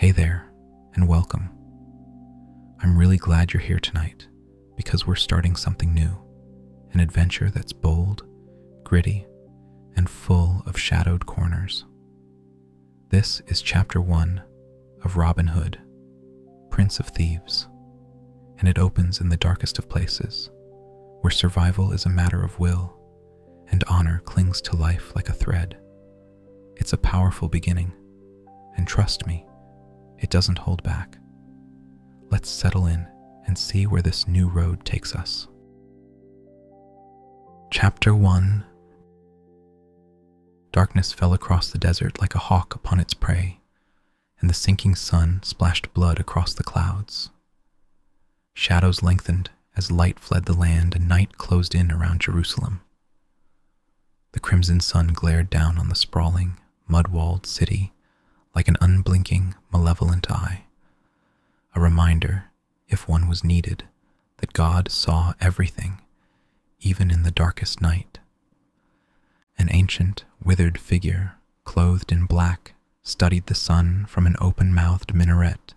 Hey there, and welcome. I'm really glad you're here tonight because we're starting something new, an adventure that's bold, gritty, and full of shadowed corners. This is Chapter 1 of Robin Hood, Prince of Thieves, and it opens in the darkest of places, where survival is a matter of will and honor clings to life like a thread. It's a powerful beginning, and trust me, it doesn't hold back. Let's settle in and see where this new road takes us. Chapter 1. Darkness fell across the desert like a hawk upon its prey, and the sinking sun splashed blood across the clouds. Shadows lengthened as light fled the land and night closed in around Jerusalem. The crimson sun glared down on the sprawling, mud-walled city like an unblinking, malevolent eye, a reminder, if one was needed, that God saw everything, even in the darkest night. An ancient, withered figure, clothed in black, studied the sun from an open-mouthed minaret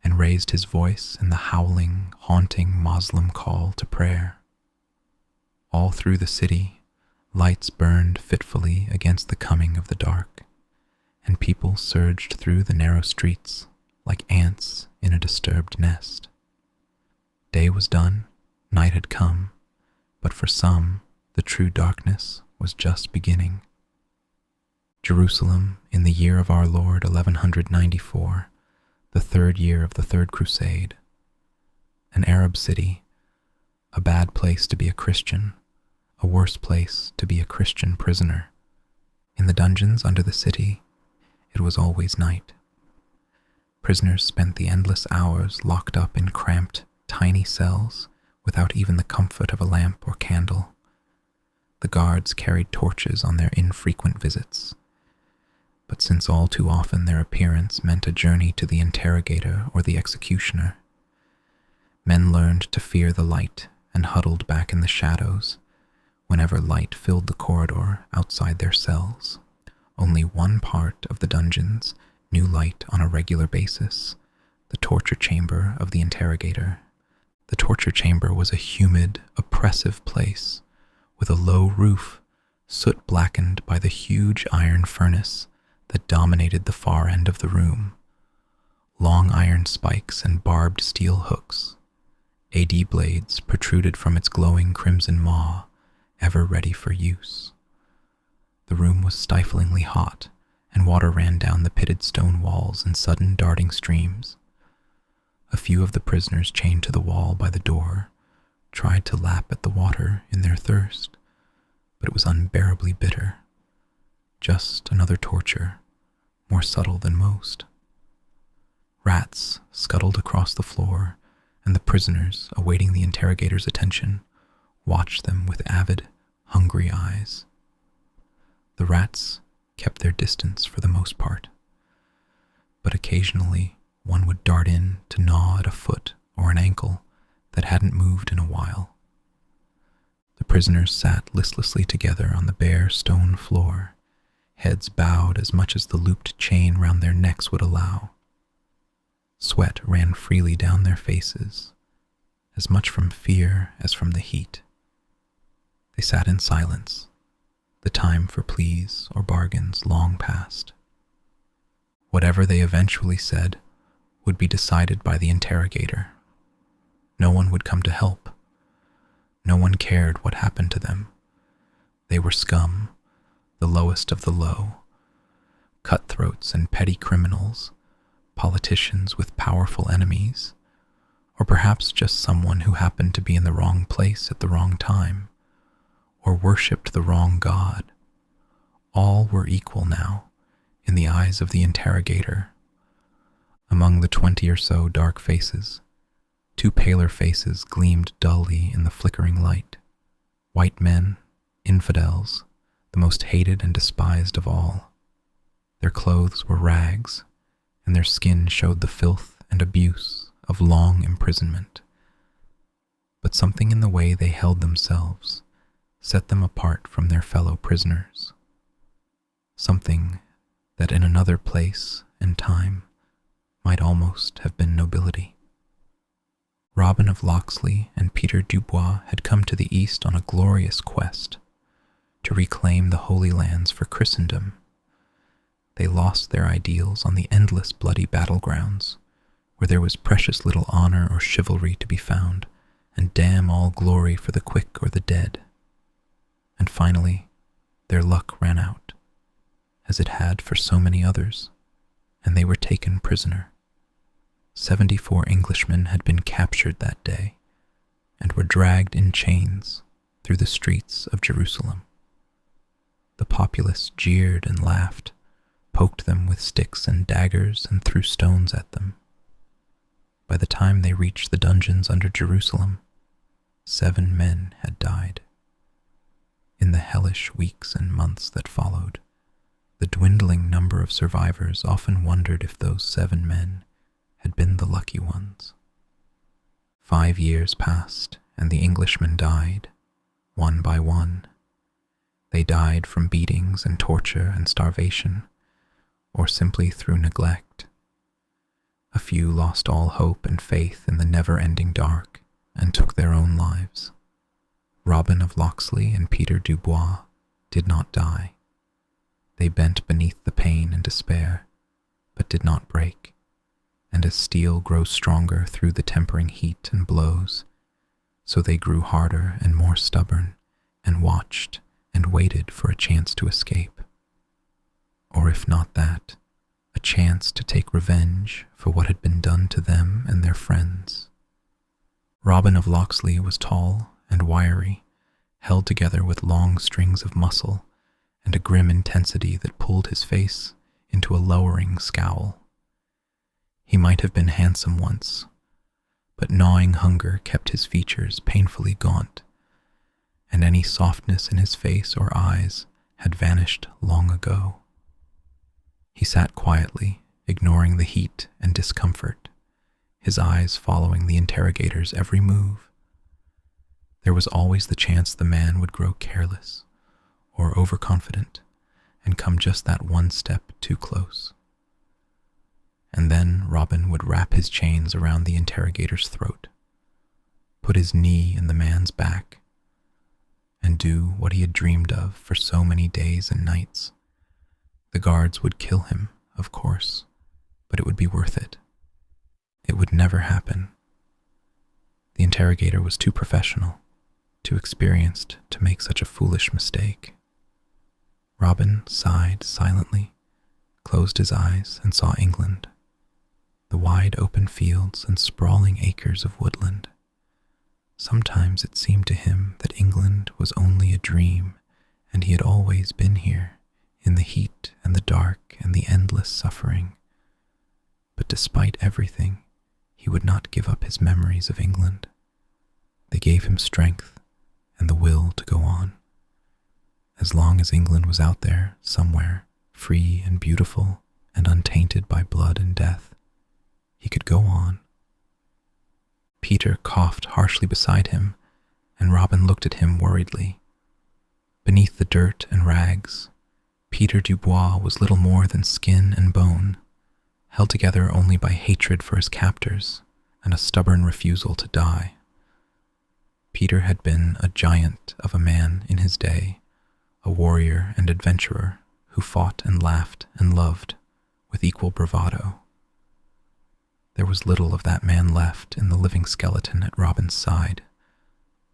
and raised his voice in the howling, haunting Moslem call to prayer. All through the city, lights burned fitfully against the coming of the dark, and people surged through the narrow streets like ants in a disturbed nest. Day was done, night had come, but for some, the true darkness was just beginning. Jerusalem, in the year of our Lord 1194, the third year of the Third Crusade. An Arab city, a bad place to be a Christian, a worse place to be a Christian prisoner. In the dungeons under the city, it was always night. Prisoners spent the endless hours locked up in cramped, tiny cells without even the comfort of a lamp or candle. The guards carried torches on their infrequent visits, but since all too often their appearance meant a journey to the interrogator or the executioner, men learned to fear the light and huddled back in the shadows whenever light filled the corridor outside their cells. Only one part of the dungeons knew light on a regular basis, the torture chamber of the interrogator. The torture chamber was a humid, oppressive place with a low roof, soot-blackened by the huge iron furnace that dominated the far end of the room. Long iron spikes and barbed steel hooks, AD blades protruded from its glowing crimson maw, ever ready for use. The room was stiflingly hot, and water ran down the pitted stone walls in sudden darting streams. A few of the prisoners chained to the wall by the door tried to lap at the water in their thirst, but it was unbearably bitter. Just another torture, more subtle than most. Rats scuttled across the floor, and the prisoners, awaiting the interrogator's attention, watched them with avid, hungry eyes. The rats kept their distance for the most part, but occasionally one would dart in to gnaw at a foot or an ankle that hadn't moved in a while. The prisoners sat listlessly together on the bare stone floor, heads bowed as much as the looped chain round their necks would allow. Sweat ran freely down their faces, as much from fear as from the heat. They sat in silence, the time for pleas or bargains long past. Whatever they eventually said would be decided by the interrogator. No one would come to help. No one cared what happened to them. They were scum, the lowest of the low, cutthroats and petty criminals, politicians with powerful enemies, or perhaps just someone who happened to be in the wrong place at the wrong time, or worshipped the wrong god. All were equal now, in the eyes of the interrogator. Among the 20 or so dark faces, 2 paler faces gleamed dully in the flickering light. White men, infidels, the most hated and despised of all. Their clothes were rags, and their skin showed the filth and abuse of long imprisonment. But something in the way they held themselves set them apart from their fellow prisoners. Something that in another place and time might almost have been nobility. Robin of Locksley and Peter Dubois had come to the east on a glorious quest to reclaim the Holy Lands for Christendom. They lost their ideals on the endless bloody battlegrounds, where there was precious little honor or chivalry to be found, and damn all glory for the quick or the dead. And finally, their luck ran out, as it had for so many others, and they were taken prisoner. 74 Englishmen had been captured that day, and were dragged in chains through the streets of Jerusalem. The populace jeered and laughed, poked them with sticks and daggers, and threw stones at them. By the time they reached the dungeons under Jerusalem, 7 men had died. In the hellish weeks and months that followed, the dwindling number of survivors often wondered if those 7 men had been the lucky ones. 5 years passed, and the Englishmen died, one by one. They died from beatings and torture and starvation, or simply through neglect. A few lost all hope and faith in the never-ending dark and took their own lives. Robin of Locksley and Peter Dubois did not die. They bent beneath the pain and despair, but did not break. And as steel grows stronger through the tempering heat and blows, so they grew harder and more stubborn, and watched and waited for a chance to escape. Or if not that, a chance to take revenge for what had been done to them and their friends. Robin of Locksley was tall and wiry, held together with long strings of muscle and a grim intensity that pulled his face into a lowering scowl. He might have been handsome once, but gnawing hunger kept his features painfully gaunt, and any softness in his face or eyes had vanished long ago. He sat quietly, ignoring the heat and discomfort, his eyes following the interrogator's every move. There was always the chance the man would grow careless or overconfident and come just that one step too close. And then Robin would wrap his chains around the interrogator's throat, put his knee in the man's back, and do what he had dreamed of for so many days and nights. The guards would kill him, of course, but it would be worth it. It would never happen. The interrogator was too professional, too experienced to make such a foolish mistake. Robin sighed silently, closed his eyes, and saw England, the wide open fields and sprawling acres of woodland. Sometimes it seemed to him that England was only a dream, and he had always been here, in the heat and the dark and the endless suffering. But despite everything, he would not give up his memories of England. They gave him strength and the will to go on. As long as England was out there, somewhere, free and beautiful and untainted by blood and death, he could go on. Peter coughed harshly beside him, and Robin looked at him worriedly. Beneath the dirt and rags, Peter Dubois was little more than skin and bone, held together only by hatred for his captors and a stubborn refusal to die. Peter had been a giant of a man in his day, a warrior and adventurer who fought and laughed and loved with equal bravado. There was little of that man left in the living skeleton at Robin's side,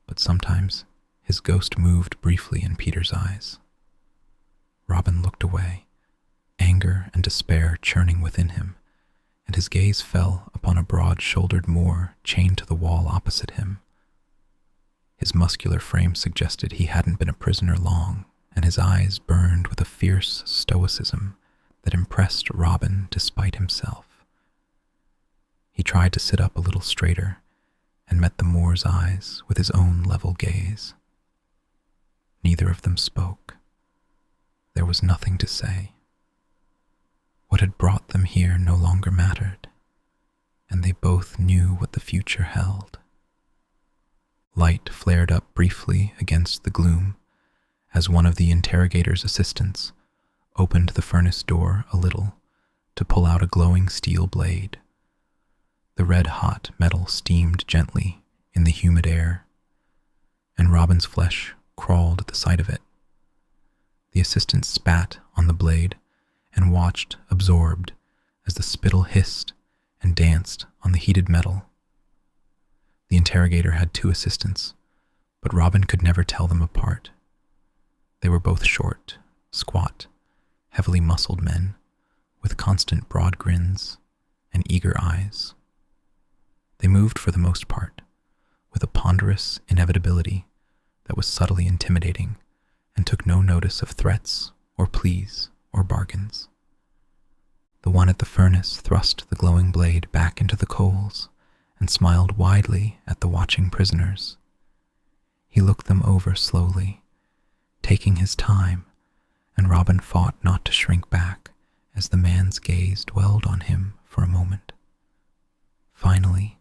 but sometimes his ghost moved briefly in Peter's eyes. Robin looked away, anger and despair churning within him, and his gaze fell upon a broad-shouldered Moor chained to the wall opposite him. His muscular frame suggested he hadn't been a prisoner long, and his eyes burned with a fierce stoicism that impressed Robin despite himself. He tried to sit up a little straighter and met the Moor's eyes with his own level gaze. Neither of them spoke. There was nothing to say. What had brought them here no longer mattered, and they both knew what the future held. Light flared up briefly against the gloom as one of the interrogator's assistants opened the furnace door a little to pull out a glowing steel blade The red-hot metal steamed gently in the humid air, and Robin's flesh crawled at the sight of it. The assistant spat on the blade and watched, absorbed, as the spittle hissed and danced on the heated metal. The interrogator had 2 assistants, but Robin could never tell them apart. They were both short, squat, heavily muscled men with constant broad grins and eager eyes. They moved for the most part with a ponderous inevitability that was subtly intimidating and took no notice of threats or pleas or bargains. The one at the furnace thrust the glowing blade back into the coals and smiled widely at the watching prisoners. He looked them over slowly, taking his time, and Robin fought not to shrink back as the man's gaze dwelled on him for a moment. Finally,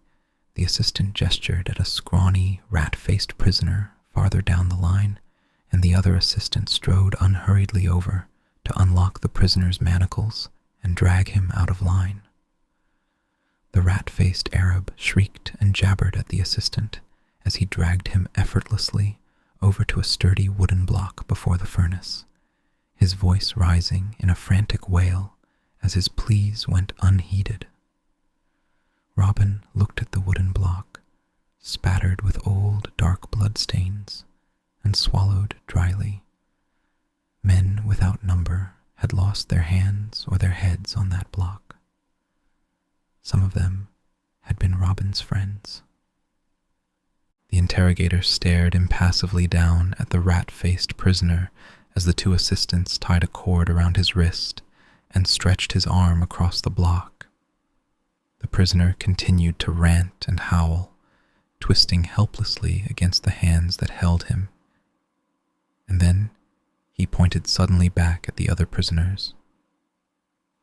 the assistant gestured at a scrawny, rat-faced prisoner farther down the line, and the other assistant strode unhurriedly over to unlock the prisoner's manacles and drag him out of line. The rat-faced Arab shrieked and jabbered at the assistant as he dragged him effortlessly over to a sturdy wooden block before the furnace, his voice rising in a frantic wail as his pleas went unheeded. Robin looked at the wooden block, spattered with old, dark bloodstains, and swallowed dryly. Men without number had lost their hands or their heads on that block. Some of them had been Robin's friends. The interrogator stared impassively down at the rat-faced prisoner as the 2 assistants tied a cord around his wrist and stretched his arm across the block. The prisoner continued to rant and howl, twisting helplessly against the hands that held him. And then he pointed suddenly back at the other prisoners.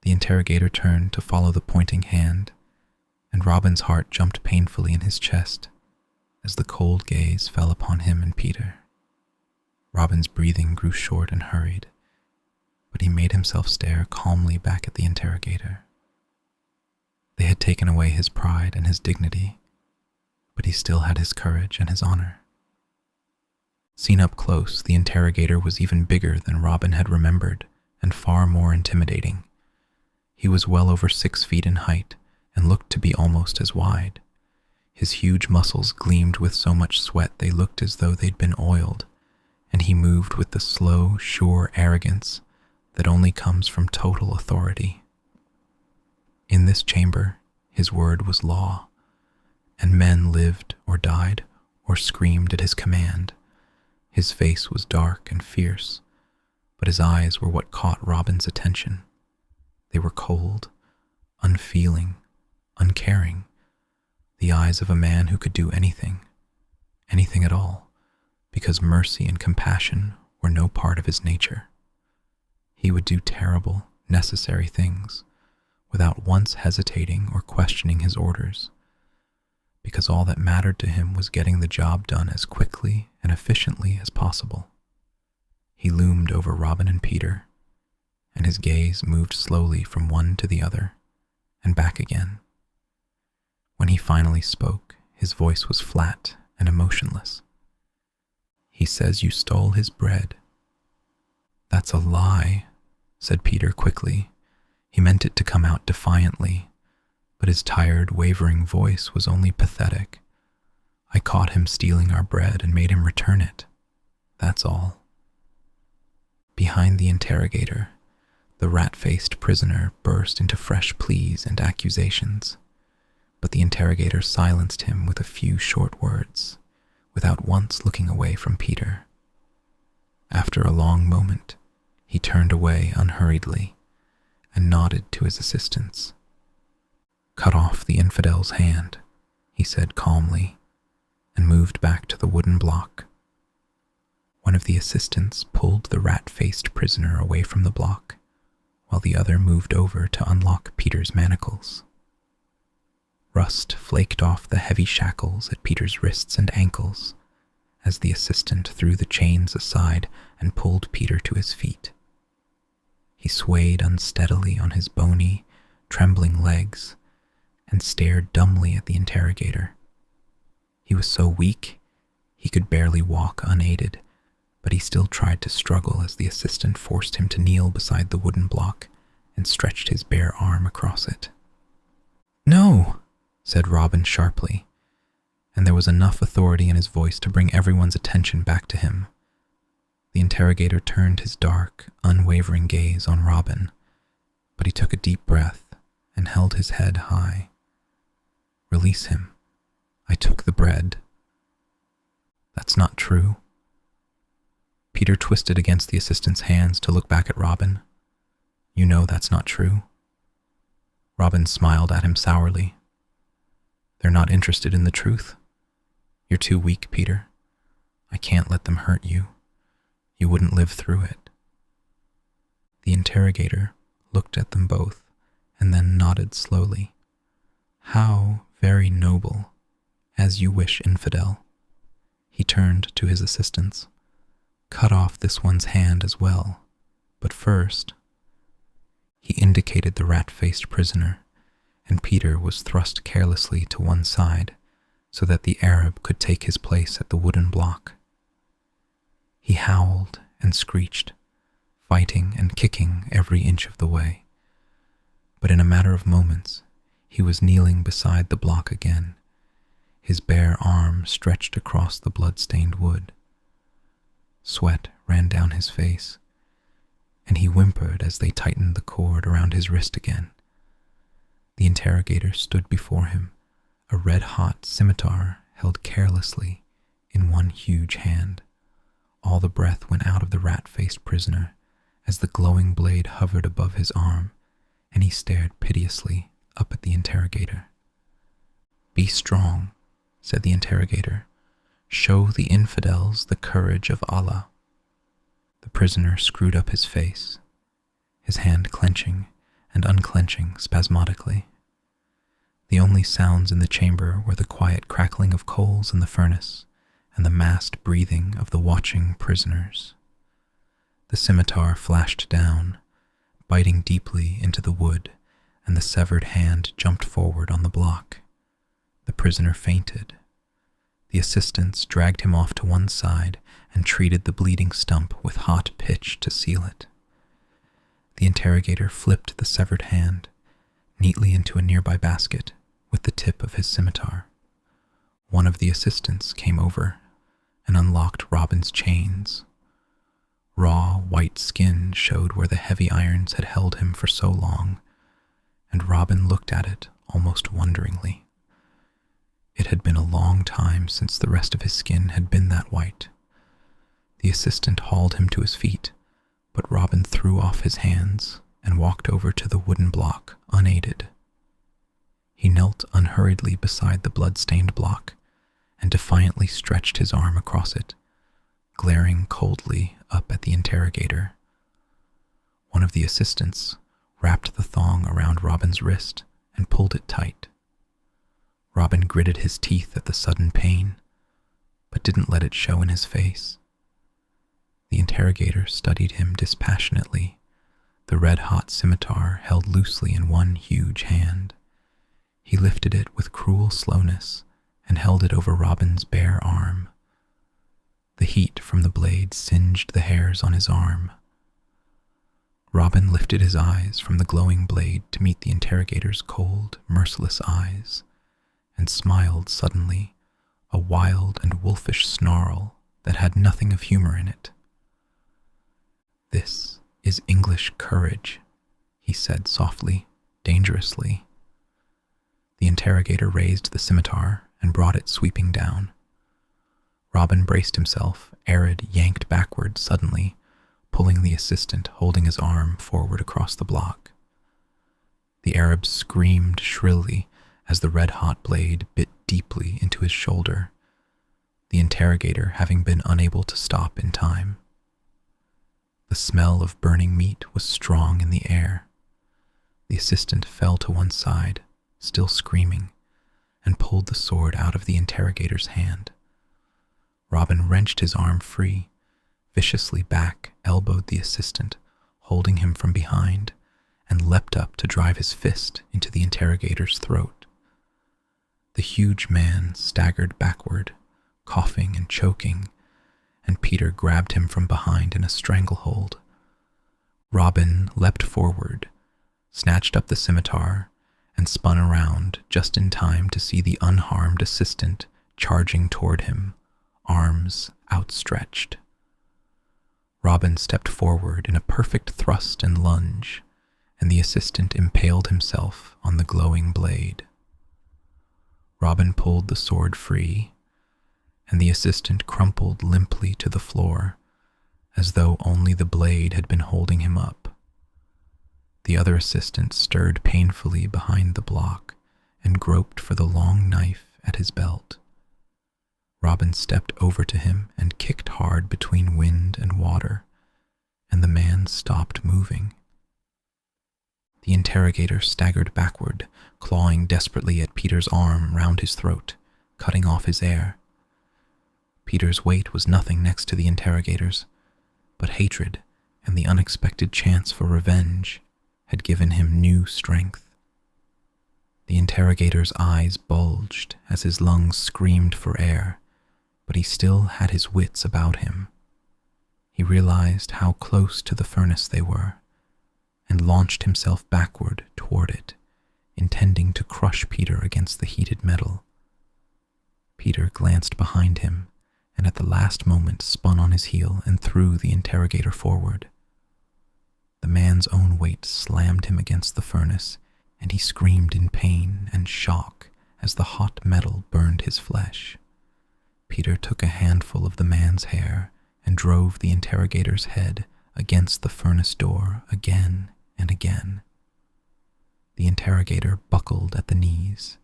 The interrogator turned to follow the pointing hand, and Robin's heart jumped painfully in his chest as the cold gaze fell upon him and Peter. Robin's breathing grew short and hurried, but he made himself stare calmly back at the interrogator. They had taken away his pride and his dignity, but he still had his courage and his honor. Seen up close, the interrogator was even bigger than Robin had remembered and far more intimidating. He was well over 6 feet in height and looked to be almost as wide. His huge muscles gleamed with so much sweat they looked as though they'd been oiled, and he moved with the slow, sure arrogance that only comes from total authority. In this chamber, his word was law, and men lived or died or screamed at his command. His face was dark and fierce, but his eyes were what caught Robin's attention. They were cold, unfeeling, uncaring, the eyes of a man who could do anything at all, because mercy and compassion were no part of his nature. He would do terrible, necessary things without once hesitating or questioning his orders, because all that mattered to him was getting the job done as quickly and efficiently as possible. He loomed over Robin and Peter, and his gaze moved slowly from one to the other and back again. When he finally spoke, his voice was flat and emotionless. "He says you stole his bread." "That's a lie," said Peter quickly. He meant it to come out defiantly, but his tired, wavering voice was only pathetic. "I caught him stealing our bread and made him return it. That's all." Behind the interrogator, the rat-faced prisoner burst into fresh pleas and accusations, but the interrogator silenced him with a few short words, without once looking away from Peter. After a long moment, he turned away unhurriedly and nodded to his assistants. "Cut off the infidel's hand," he said calmly, and moved back to the wooden block. One of the assistants pulled the rat-faced prisoner away from the block, while the other moved over to unlock Peter's manacles. Rust flaked off the heavy shackles at Peter's wrists and ankles as the assistant threw the chains aside and pulled Peter to his feet. He swayed unsteadily on his bony, trembling legs and stared dumbly at the interrogator. He was so weak, he could barely walk unaided, but he still tried to struggle as the assistant forced him to kneel beside the wooden block and stretched his bare arm across it. "No," said Robin sharply, and there was enough authority in his voice to bring everyone's attention back to him. The interrogator turned his dark, unwavering gaze on Robin, but he took a deep breath and held his head high. "Release him. I took the bread." "That's not true." Peter twisted against the assistant's hands to look back at Robin. "You know that's not true." Robin smiled at him sourly. "They're not interested in the truth. You're too weak, Peter. I can't let them hurt you. You wouldn't live through it." The interrogator looked at them both and then nodded slowly. "How very noble. As you wish, infidel." He turned to his assistants. "Cut off this one's hand as well, but first—" He indicated the rat-faced prisoner, and Peter was thrust carelessly to one side so that the Arab could take his place at the wooden block. He howled and screeched, fighting and kicking every inch of the way, but in a matter of moments he was kneeling beside the block again, his bare arm stretched across the blood-stained wood. Sweat ran down his face, and he whimpered as they tightened the cord around his wrist again. The interrogator stood before him, a red-hot scimitar held carelessly in one huge hand. All the breath went out of the rat-faced prisoner as the glowing blade hovered above his arm, and he stared piteously up at the interrogator. "Be strong," said the interrogator. "Show the infidels the courage of Allah." The prisoner screwed up his face, his hand clenching and unclenching spasmodically. The only sounds in the chamber were the quiet crackling of coals in the furnace and the massed breathing of the watching prisoners. The scimitar flashed down, biting deeply into the wood, and the severed hand jumped forward on the block. The prisoner fainted. The assistants dragged him off to one side and treated the bleeding stump with hot pitch to seal it. The interrogator flipped the severed hand neatly into a nearby basket with the tip of his scimitar. One of the assistants came over and unlocked Robin's chains. Raw, white skin showed where the heavy irons had held him for so long, and Robin looked at it almost wonderingly. It had been a long time since the rest of his skin had been that white. The assistant hauled him to his feet, but Robin threw off his hands and walked over to the wooden block, unaided. He knelt unhurriedly beside the blood-stained block and defiantly stretched his arm across it, glaring coldly up at the interrogator. One of the assistants wrapped the thong around Robin's wrist and pulled it tight. Robin gritted his teeth at the sudden pain, but didn't let it show in his face. The interrogator studied him dispassionately, the red-hot scimitar held loosely in one huge hand. He lifted it with cruel slowness and held it over Robin's bare arm. The heat from the blade singed the hairs on his arm. Robin lifted his eyes from the glowing blade to meet the interrogator's cold, merciless eyes, and smiled suddenly, a wild and wolfish snarl that had nothing of humor in it. "This is English courage," he said softly, dangerously. The interrogator raised the scimitar and brought it sweeping down. Robin braced himself, arid yanked backward suddenly, pulling the assistant holding his arm forward across the block. The Arab screamed shrilly as the red-hot blade bit deeply into his shoulder, the interrogator having been unable to stop in time. The smell of burning meat was strong in the air. The assistant fell to one side, still screaming, and pulled the sword out of the interrogator's hand. Robin wrenched his arm free, viciously back elbowed the assistant, holding him from behind, and leapt up to drive his fist into the interrogator's throat. The huge man staggered backward, coughing and choking, and Peter grabbed him from behind in a stranglehold. Robin leapt forward, snatched up the scimitar, and spun around just in time to see the unharmed assistant charging toward him, arms outstretched. Robin stepped forward in a perfect thrust and lunge, and the assistant impaled himself on the glowing blade. Robin pulled the sword free, and the assistant crumpled limply to the floor, as though only the blade had been holding him up. The other assistant stirred painfully behind the block and groped for the long knife at his belt. Robin stepped over to him and kicked hard between wind and water, and the man stopped moving. The interrogator staggered backward, clawing desperately at Peter's arm round his throat, cutting off his air. Peter's weight was nothing next to the interrogator's, but hatred and the unexpected chance for revenge had given him new strength. The interrogator's eyes bulged as his lungs screamed for air, but he still had his wits about him. He realized how close to the furnace they were, and launched himself backward toward it, intending to crush Peter against the heated metal. Peter glanced behind him, and at the last moment spun on his heel and threw the interrogator forward. The man's own weight slammed him against the furnace, and he screamed in pain and shock as the hot metal burned his flesh. Peter took a handful of the man's hair and drove the interrogator's head against the furnace door again and again. The interrogator buckled at the knees,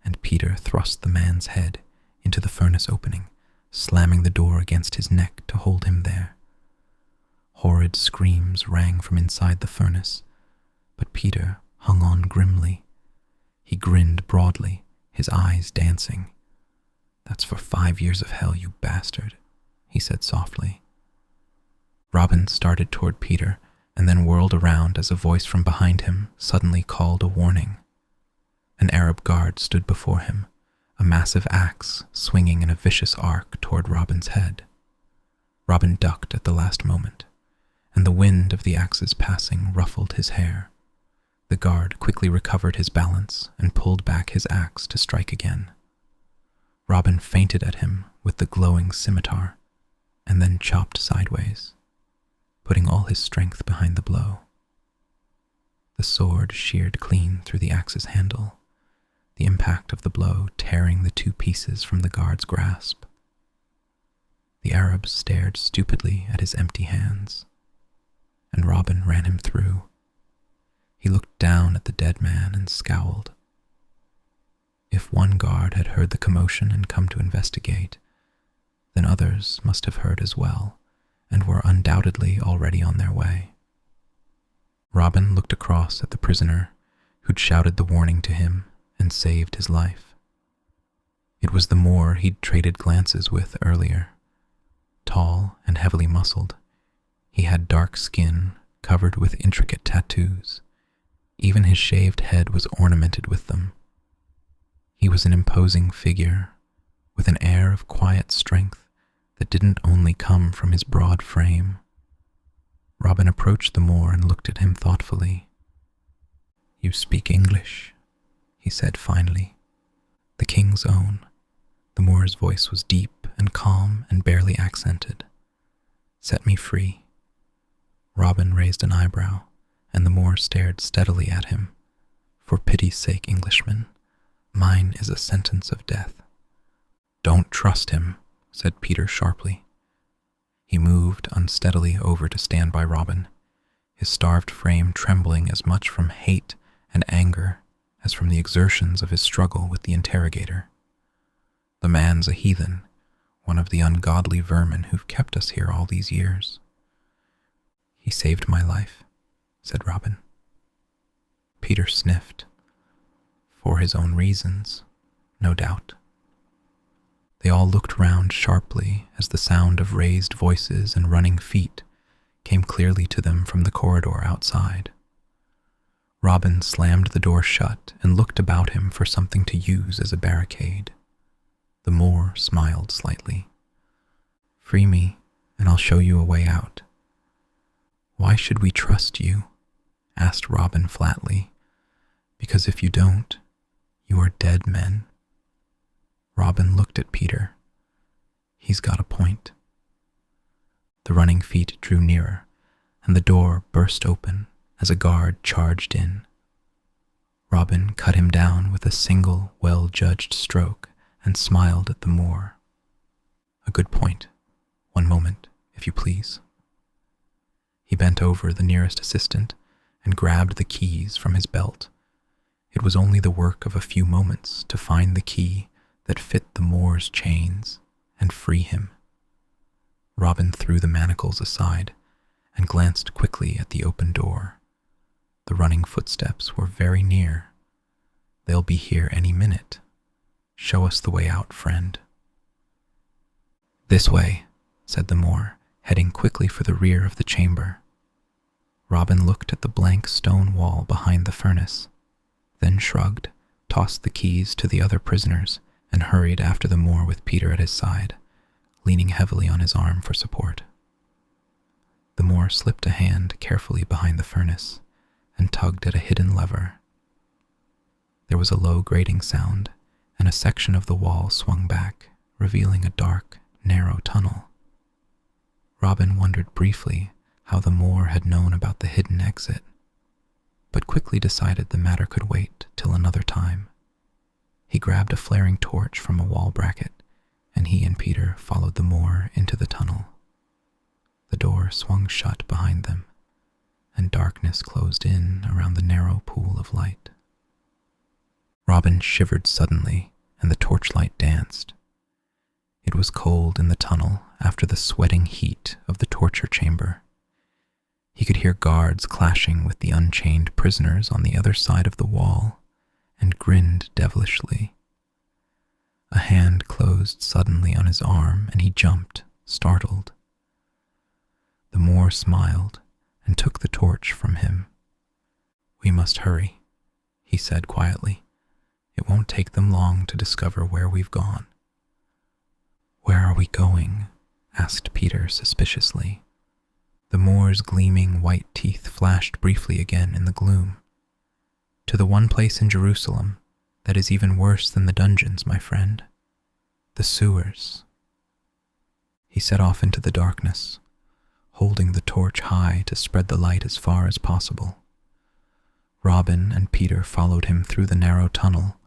and Peter thrust the man's head into the furnace opening, slamming the door against his neck to hold him there. Horrid screams rang from inside the furnace, but Peter hung on grimly. He grinned broadly, his eyes dancing. "That's for 5 years of hell, you bastard," he said softly. Robin started toward Peter and then whirled around as a voice from behind him suddenly called a warning. An Arab guard stood before him, a massive axe swinging in a vicious arc toward Robin's head. Robin ducked at the last moment, and the wind of the axe's passing ruffled his hair. The guard quickly recovered his balance and pulled back his axe to strike again. Robin feinted at him with the glowing scimitar, and then chopped sideways, putting all his strength behind the blow. The sword sheared clean through the axe's handle, the impact of the blow tearing the two pieces from the guard's grasp. The Arab stared stupidly at his empty hands, and Robin ran him through. He looked down at the dead man and scowled. If one guard had heard the commotion and come to investigate, then others must have heard as well, and were undoubtedly already on their way. Robin looked across at the prisoner, who'd shouted the warning to him and saved his life. It was the Moor he'd traded glances with earlier. Tall and heavily muscled, he had dark skin covered with intricate tattoos. Even his shaved head was ornamented with them. He was an imposing figure, with an air of quiet strength that didn't only come from his broad frame. Robin approached the Moor and looked at him thoughtfully. "You speak English," he said finally. "The king's own." The Moor's voice was deep and calm and barely accented. "Set me free." Robin raised an eyebrow, and the Moor stared steadily at him. "For pity's sake, Englishman, mine is a sentence of death." "Don't trust him," said Peter sharply. He moved unsteadily over to stand by Robin, his starved frame trembling as much from hate and anger as from the exertions of his struggle with the interrogator. "The man's a heathen, one of the ungodly vermin who've kept us here all these years." "He saved my life," said Robin. Peter sniffed. For his own reasons, no doubt. They all looked round sharply as the sound of raised voices and running feet came clearly to them from the corridor outside. Robin slammed the door shut and looked about him for something to use as a barricade. The Moor smiled slightly. "Free me, and I'll show you a way out." "Why should we trust you?" asked Robin flatly. "Because if you don't, you are dead men." Robin looked at Peter. "He's got a point." The running feet drew nearer, and the door burst open as a guard charged in. Robin cut him down with a single, well-judged stroke and smiled at the Moor. "A good point. One moment, if you please." He bent over the nearest assistant and grabbed the keys from his belt. It was only the work of a few moments to find the key that fit the Moor's chains and free him. Robin threw the manacles aside and glanced quickly at the open door. The running footsteps were very near. "They'll be here any minute. Show us the way out, friend." "This way," said the Moor, heading quickly for the rear of the chamber. Robin looked at the blank stone wall behind the furnace, then shrugged, tossed the keys to the other prisoners, and hurried after the Moor with Peter at his side, leaning heavily on his arm for support. The Moor slipped a hand carefully behind the furnace and tugged at a hidden lever. There was a low grating sound, and a section of the wall swung back, revealing a dark, narrow tunnel. Robin wondered briefly how the Moor had known about the hidden exit, but quickly decided the matter could wait till another time. He grabbed a flaring torch from a wall bracket, and he and Peter followed the Moor into the tunnel. The door swung shut behind them, and darkness closed in around the narrow pool of light. Robin shivered suddenly, and the torchlight danced. It was cold in the tunnel after the sweating heat of the torture chamber. He could hear guards clashing with the unchained prisoners on the other side of the wall, and grinned devilishly. A hand closed suddenly on his arm, and he jumped, startled. The Moor smiled and took the torch from him. "We must hurry," he said quietly. "It won't take them long to discover where we've gone." "Where are we going?" asked Peter suspiciously. The Moor's gleaming white teeth flashed briefly again in the gloom. "To the one place in Jerusalem that is even worse than the dungeons, my friend. The sewers." He set off into the darkness, holding the torch high to spread the light as far as possible. Robin and Peter followed him through the narrow tunnel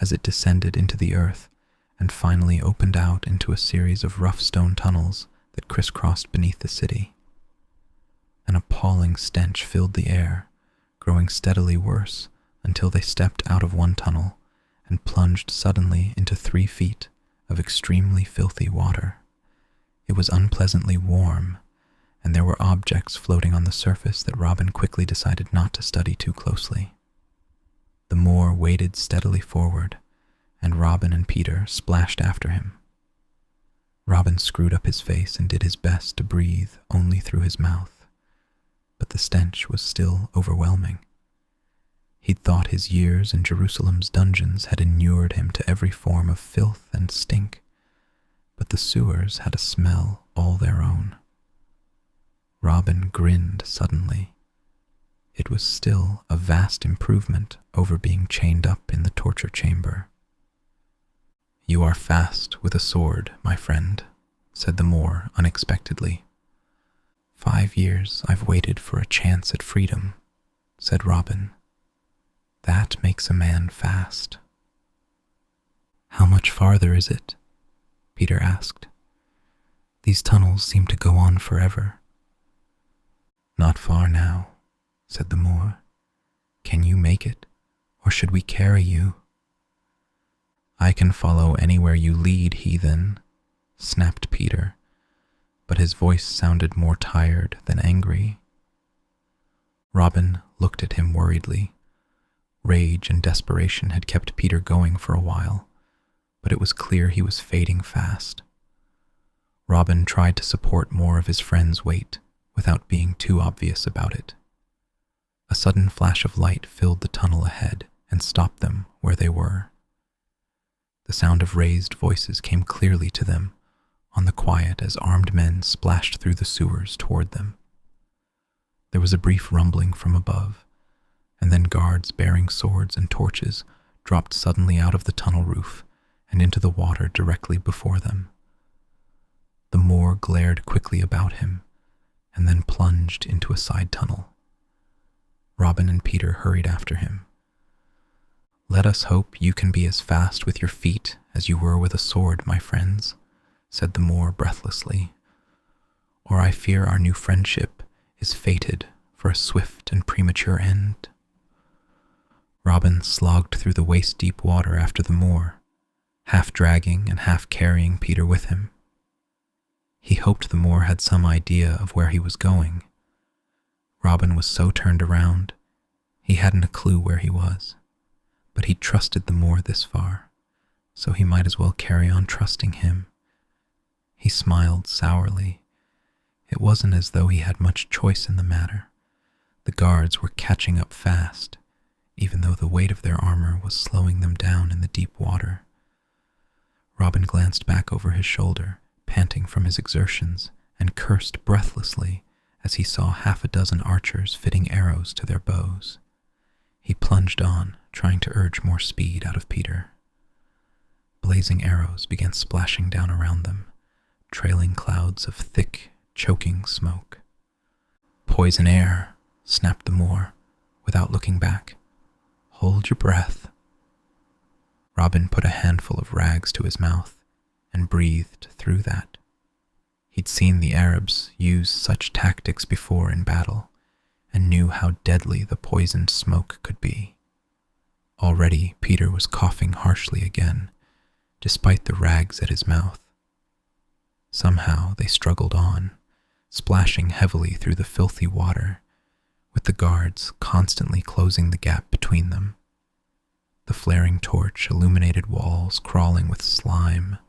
as it descended into the earth and finally opened out into a series of rough stone tunnels that crisscrossed beneath the city. An appalling stench filled the air, growing steadily worse until they stepped out of one tunnel and plunged suddenly into 3 feet of extremely filthy water. It was unpleasantly warm, and there were objects floating on the surface that Robin quickly decided not to study too closely. The Moor waded steadily forward, and Robin and Peter splashed after him. Robin screwed up his face and did his best to breathe only through his mouth, but the stench was still overwhelming. He'd thought his years in Jerusalem's dungeons had inured him to every form of filth and stink, but the sewers had a smell all their own. Robin grinned suddenly. It was still a vast improvement over being chained up in the torture chamber. "You are fast with a sword, my friend," said the Moor unexpectedly. 5 years I've waited for a chance at freedom," said Robin. "That makes a man fast." "How much farther is it?" Peter asked. "These tunnels seem to go on forever." "Not far now," said the Moor. "Can you make it, or should we carry you?" "I can follow anywhere you lead, heathen," snapped Peter, but his voice sounded more tired than angry. Robin looked at him worriedly. Rage and desperation had kept Peter going for a while, but it was clear he was fading fast. Robin tried to support more of his friend's weight without being too obvious about it. A sudden flash of light filled the tunnel ahead and stopped them where they were. The sound of raised voices came clearly to them on the quiet as armed men splashed through the sewers toward them. There was a brief rumbling from above, and then guards bearing swords and torches dropped suddenly out of the tunnel roof and into the water directly before them. The Moor glared quickly about him and then plunged into a side tunnel. Robin and Peter hurried after him. "Let us hope you can be as fast with your feet as you were with a sword, my friends," said the Moor breathlessly, "or I fear our new friendship is fated for a swift and premature end." Robin slogged through the waist-deep water after the Moor, half dragging and half carrying Peter with him. He hoped the Moor had some idea of where he was going. Robin was so turned around, he hadn't a clue where he was, but he trusted the Moor this far, so he might as well carry on trusting him. He smiled sourly. It wasn't as though he had much choice in the matter. The guards were catching up fast, even though the weight of their armor was slowing them down in the deep water. Robin glanced back over his shoulder, panting from his exertions, and cursed breathlessly as he saw half a dozen archers fitting arrows to their bows. He plunged on, trying to urge more speed out of Peter. Blazing arrows began splashing down around them, trailing clouds of thick, choking smoke. "Poison air," snapped the Moor, without looking back. "Hold your breath." Robin put a handful of rags to his mouth and breathed through that. He'd seen the Arabs use such tactics before in battle and knew how deadly the poisoned smoke could be. Already Peter was coughing harshly again, despite the rags at his mouth. Somehow they struggled on, splashing heavily through the filthy water, with the guards constantly closing the gap between them. The flaring torch illuminated walls crawling with slime,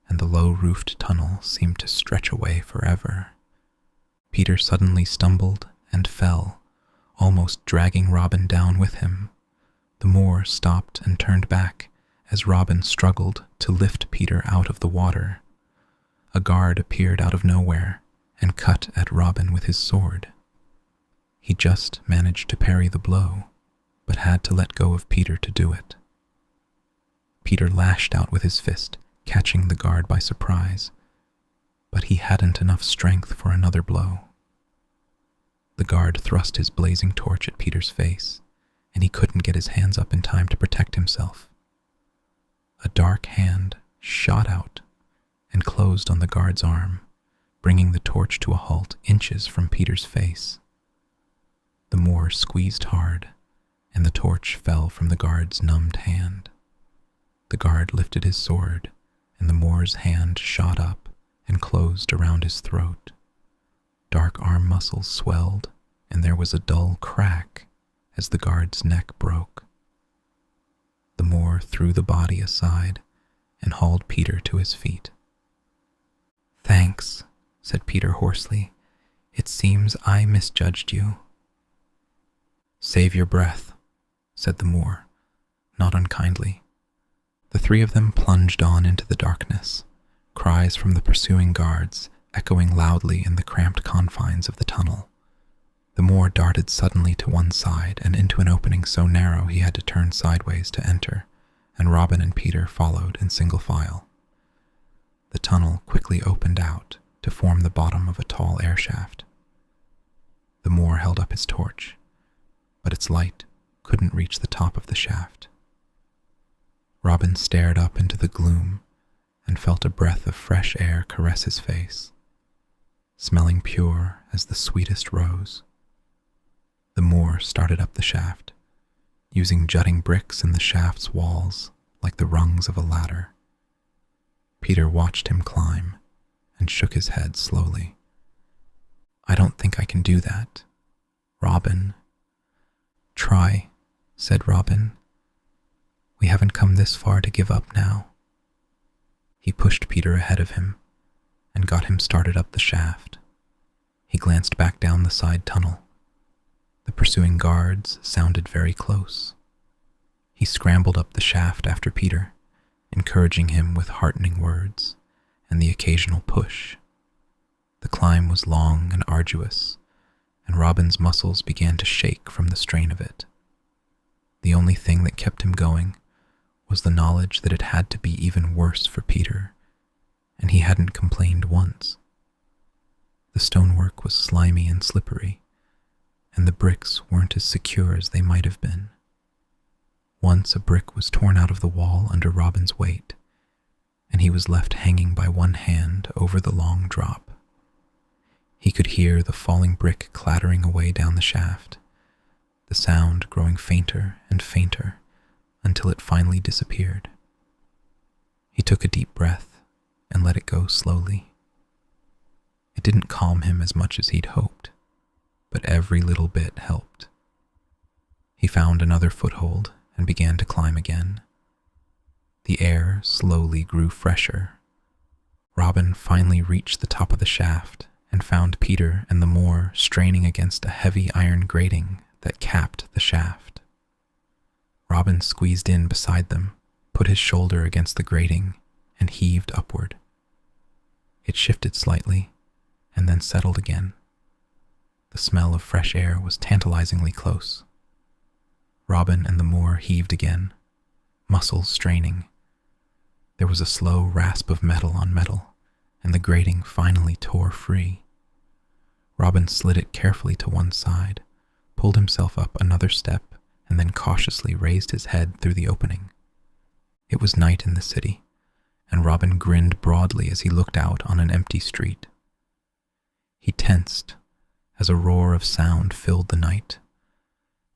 and the low-roofed tunnel seemed to stretch away forever. Peter suddenly stumbled and fell, almost dragging Robin down with him. The Moor stopped and turned back as Robin struggled to lift Peter out of the water. A guard appeared out of nowhere and cut at Robin with his sword. He just managed to parry the blow, but had to let go of Peter to do it. Peter lashed out with his fist, catching the guard by surprise, but he hadn't enough strength for another blow. The guard thrust his blazing torch at Peter's face, and he couldn't get his hands up in time to protect himself. A dark hand shot out and closed on the guard's arm, bringing the torch to a halt inches from Peter's face. The Moor squeezed hard, and the torch fell from the guard's numbed hand. The guard lifted his sword, and the Moor's hand shot up and closed around his throat. Dark arm muscles swelled, and there was a dull crack as the guard's neck broke. The Moor threw the body aside and hauled Peter to his feet. "Thanks," said Peter hoarsely. "It seems I misjudged you." "Save your breath," said the Moor, not unkindly. The three of them plunged on into the darkness, cries from the pursuing guards echoing loudly in the cramped confines of the tunnel. The Moor darted suddenly to one side and into an opening so narrow he had to turn sideways to enter, and Robin and Peter followed in single file. The tunnel quickly opened out to form the bottom of a tall air shaft. The Moor held up his torch, but its light couldn't reach the top of the shaft. Robin stared up into the gloom and felt a breath of fresh air caress his face, smelling pure as the sweetest rose. The Moor started up the shaft, using jutting bricks in the shaft's walls like the rungs of a ladder. Peter watched him climb and shook his head slowly. "I don't think I can do that, Robin." "Try," said Robin. "We haven't come this far to give up now." He pushed Peter ahead of him and got him started up the shaft. He glanced back down the side tunnel. The pursuing guards sounded very close. He scrambled up the shaft after Peter, encouraging him with heartening words and the occasional push. The climb was long and arduous, and Robin's muscles began to shake from the strain of it. The only thing that kept him going was the knowledge that it had to be even worse for Peter, and he hadn't complained once. The stonework was slimy and slippery, and the bricks weren't as secure as they might have been. Once a brick was torn out of the wall under Robin's weight, and he was left hanging by one hand over the long drop. He could hear the falling brick clattering away down the shaft, the sound growing fainter and fainter until it finally disappeared. He took a deep breath and let it go slowly. It didn't calm him as much as he'd hoped, but every little bit helped. He found another foothold and began to climb again. The air slowly grew fresher. Robin finally reached the top of the shaft and found Peter and the Moor straining against a heavy iron grating that capped the shaft. Robin squeezed in beside them, put his shoulder against the grating, and heaved upward. It shifted slightly, and then settled again. The smell of fresh air was tantalizingly close. Robin and the Moor heaved again, muscles straining. There was a slow rasp of metal on metal, and the grating finally tore free. Robin slid it carefully to one side, pulled himself up another step, and then cautiously raised his head through the opening. It was night in the city, and Robin grinned broadly as he looked out on an empty street. He tensed as a roar of sound filled the night,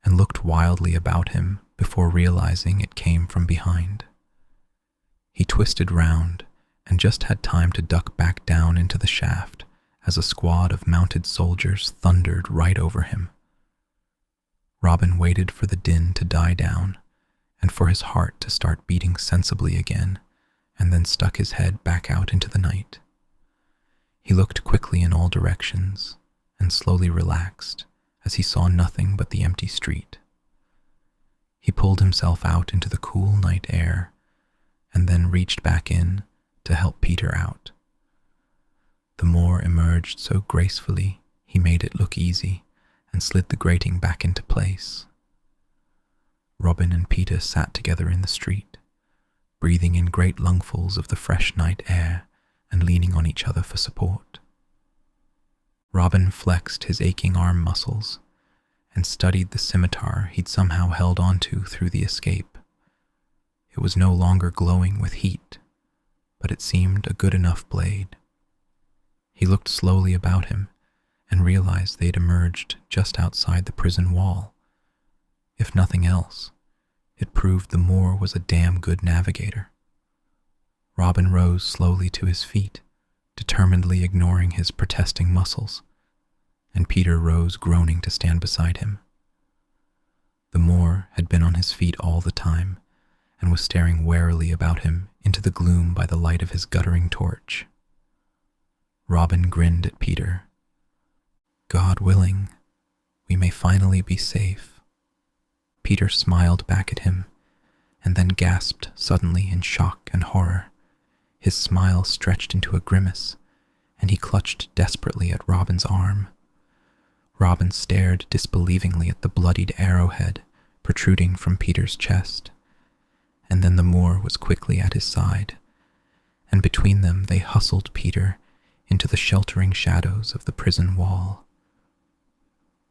and looked wildly about him before realizing it came from behind. He twisted round and just had time to duck back down into the shaft as a squad of mounted soldiers thundered right over him. Robin waited for the din to die down and for his heart to start beating sensibly again, and then stuck his head back out into the night. He looked quickly in all directions and slowly relaxed as he saw nothing but the empty street. He pulled himself out into the cool night air and then reached back in to help Peter out. The Moor emerged so gracefully he made it look easy and slid the grating back into place. Robin and Peter sat together in the street, breathing in great lungfuls of the fresh night air and leaning on each other for support. Robin flexed his aching arm muscles and studied the scimitar he'd somehow held onto through the escape. It was no longer glowing with heat, but it seemed a good enough blade. He looked slowly about him and realized they'd emerged just outside the prison wall. If nothing else, it proved the Moor was a damn good navigator. Robin rose slowly to his feet, determinedly ignoring his protesting muscles, and Peter rose groaning to stand beside him. The Moor had been on his feet all the time and was staring warily about him into the gloom by the light of his guttering torch. Robin grinned at Peter. "God willing, we may finally be safe." Peter smiled back at him, and then gasped suddenly in shock and horror. His smile stretched into a grimace, and he clutched desperately at Robin's arm. Robin stared disbelievingly at the bloodied arrowhead protruding from Peter's chest, and then the Moor was quickly at his side, and between them they hustled Peter into the sheltering shadows of the prison wall.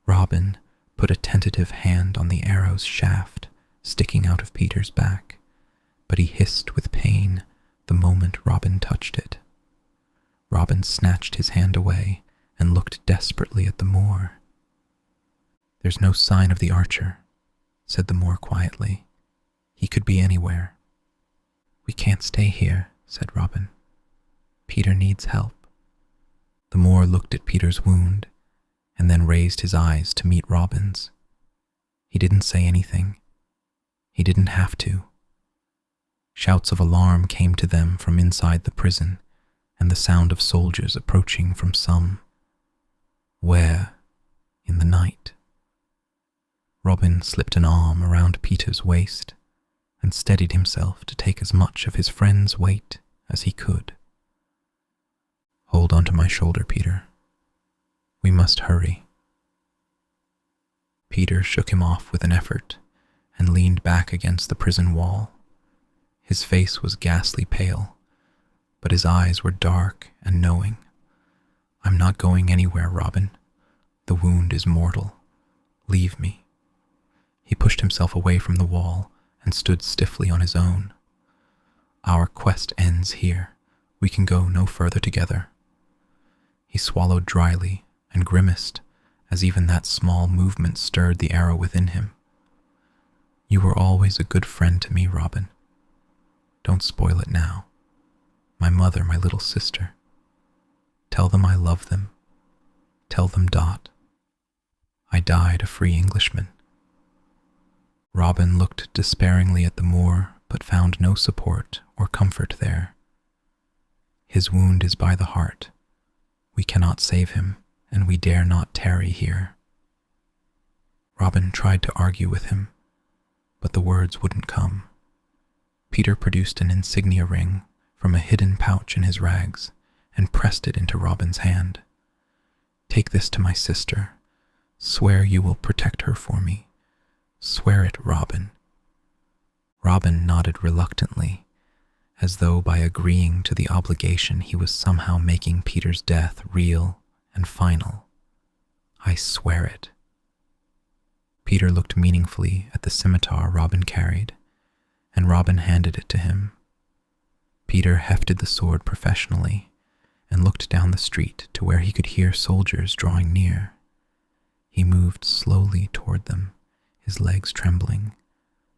Robin put a tentative hand on the arrow's shaft sticking out of Peter's back, but he hissed with pain the moment Robin touched it. Robin snatched his hand away and looked desperately at the Moor. "There's no sign of the archer," said the Moor quietly. "He could be anywhere." "We can't stay here," said Robin. "Peter needs help." The Moor looked at Peter's wound and then raised his eyes to meet Robin's. He didn't say anything. He didn't have to. Shouts of alarm came to them from inside the prison, and the sound of soldiers approaching from some. Where? In the night. Robin slipped an arm around Peter's waist and steadied himself to take as much of his friend's weight as he could. "Hold onto my shoulder, Peter. We must hurry." Peter shook him off with an effort and leaned back against the prison wall. His face was ghastly pale, but his eyes were dark and knowing. "I'm not going anywhere, Robin. The wound is mortal. Leave me." He pushed himself away from the wall and stood stiffly on his own. "Our quest ends here. We can go no further together." He swallowed dryly and grimaced as even that small movement stirred the arrow within him. "You were always a good friend to me, Robin. Don't spoil it now. My mother, my little sister. Tell them I love them. Tell them Dot. I died a free Englishman." Robin looked despairingly at the Moor, but found no support or comfort there. "His wound is by the heart. We cannot save him, and we dare not tarry here." Robin tried to argue with him, but the words wouldn't come. Peter produced an insignia ring from a hidden pouch in his rags and pressed it into Robin's hand. "Take this to my sister. Swear you will protect her for me. Swear it, Robin." Robin nodded reluctantly, as though by agreeing to the obligation he was somehow making Peter's death real and final. "I swear it." Peter looked meaningfully at the scimitar Robin carried, and Robin handed it to him. Peter hefted the sword professionally and looked down the street to where he could hear soldiers drawing near. He moved slowly toward them, his legs trembling,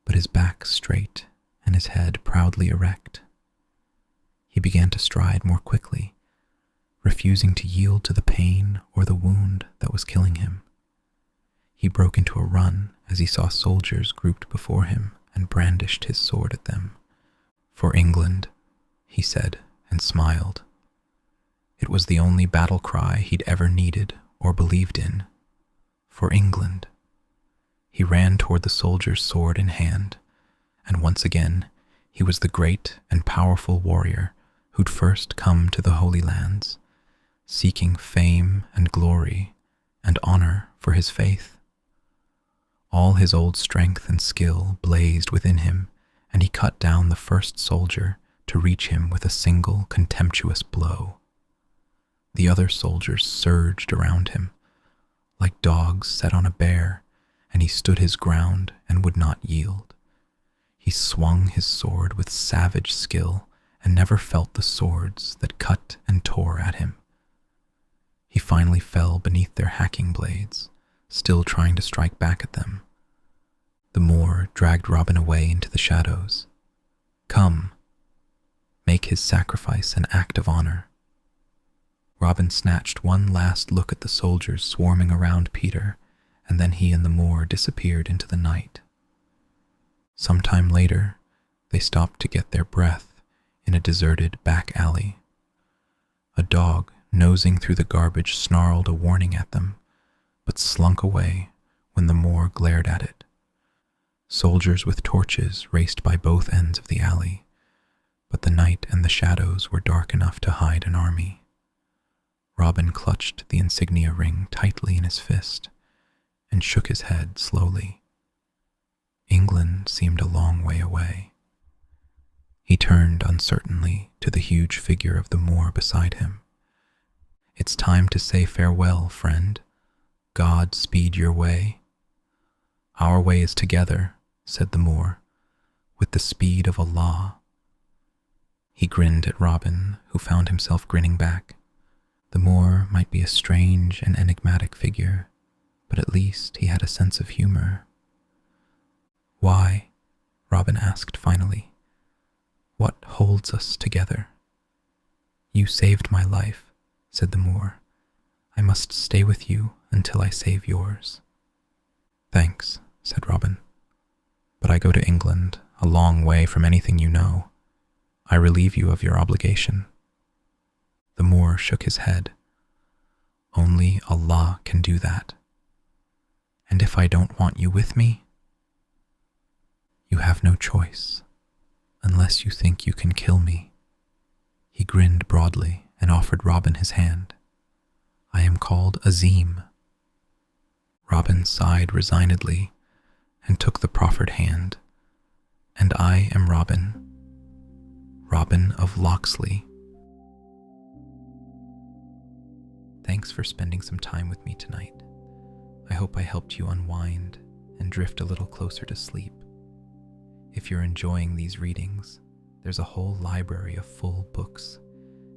but his back straight and his head proudly erect. He began to stride more quickly, refusing to yield to the pain or the wound that was killing him. He broke into a run as he saw soldiers grouped before him and brandished his sword at them. "For England," he said and smiled. It was the only battle cry he'd ever needed or believed in. For England. He ran toward the soldier's sword in hand, and once again he was the great and powerful warrior who'd first come to the Holy Lands, seeking fame and glory and honor for his faith. All his old strength and skill blazed within him, and he cut down the first soldier to reach him with a single contemptuous blow. The other soldiers surged around him, like dogs set on a bear, and he stood his ground and would not yield. He swung his sword with savage skill and never felt the swords that cut and tore at him. He finally fell beneath their hacking blades, still trying to strike back at them. The Moor dragged Robin away into the shadows. "Come, make his sacrifice an act of honor." Robin snatched one last look at the soldiers swarming around Peter, and then he and the Moor disappeared into the night. Sometime later, they stopped to get their breath in a deserted back alley. A dog nosing through the garbage snarled a warning at them, but slunk away when the Moor glared at it. Soldiers with torches raced by both ends of the alley, but the night and the shadows were dark enough to hide an army. Robin clutched the insignia ring tightly in his fist and shook his head slowly. England seemed a long way away. He turned uncertainly to the huge figure of the Moor beside him. "It's time to say farewell, friend. God speed your way." "Our way is together," said the Moor, "with the speed of Allah." He grinned at Robin, who found himself grinning back. The Moor might be a strange and enigmatic figure, but at least he had a sense of humor. "Why?" Robin asked finally. "What holds us together?" "You saved my life," said the Moor. "I must stay with you until I save yours." "Thanks," said Robin. "But I go to England, a long way from anything you know. I relieve you of your obligation." The Moor shook his head. "Only Allah can do that." And if I don't want you with me, you have no choice, unless you think you can kill me." He grinned broadly and offered Robin his hand. "I am called Azim." Robin sighed resignedly and took the proffered hand. "And I am Robin, Robin of Locksley." Thanks for spending some time with me tonight. I hope I helped you unwind and drift a little closer to sleep. If you're enjoying these readings, there's a whole library of full books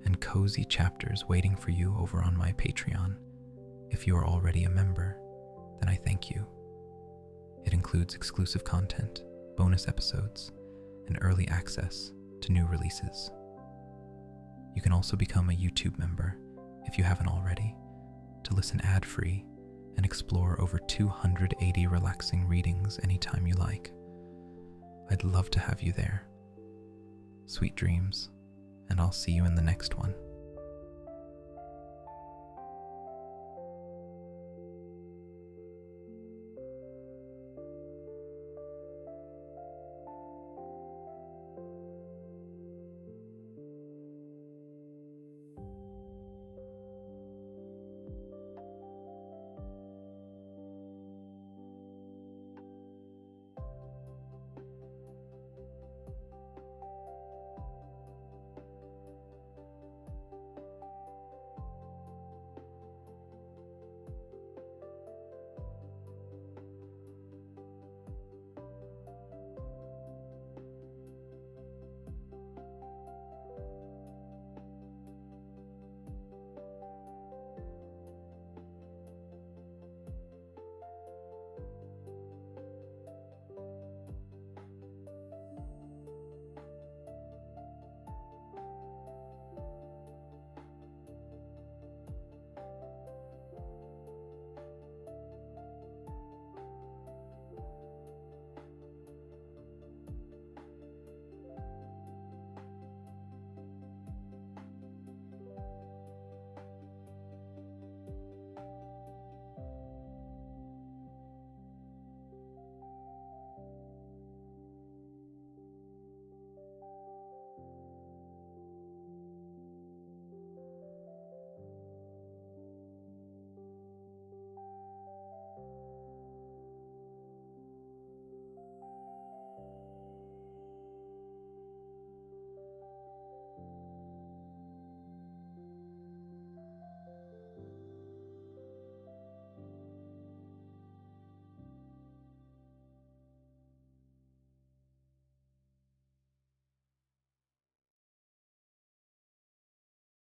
and cozy chapters waiting for you over on my Patreon. If you are already a member, then I thank you. It includes exclusive content, bonus episodes, and early access to new releases. You can also become a YouTube member, if you haven't already, to listen ad-free and explore over 280 relaxing readings anytime you like. I'd love to have you there. Sweet dreams, and I'll see you in the next one.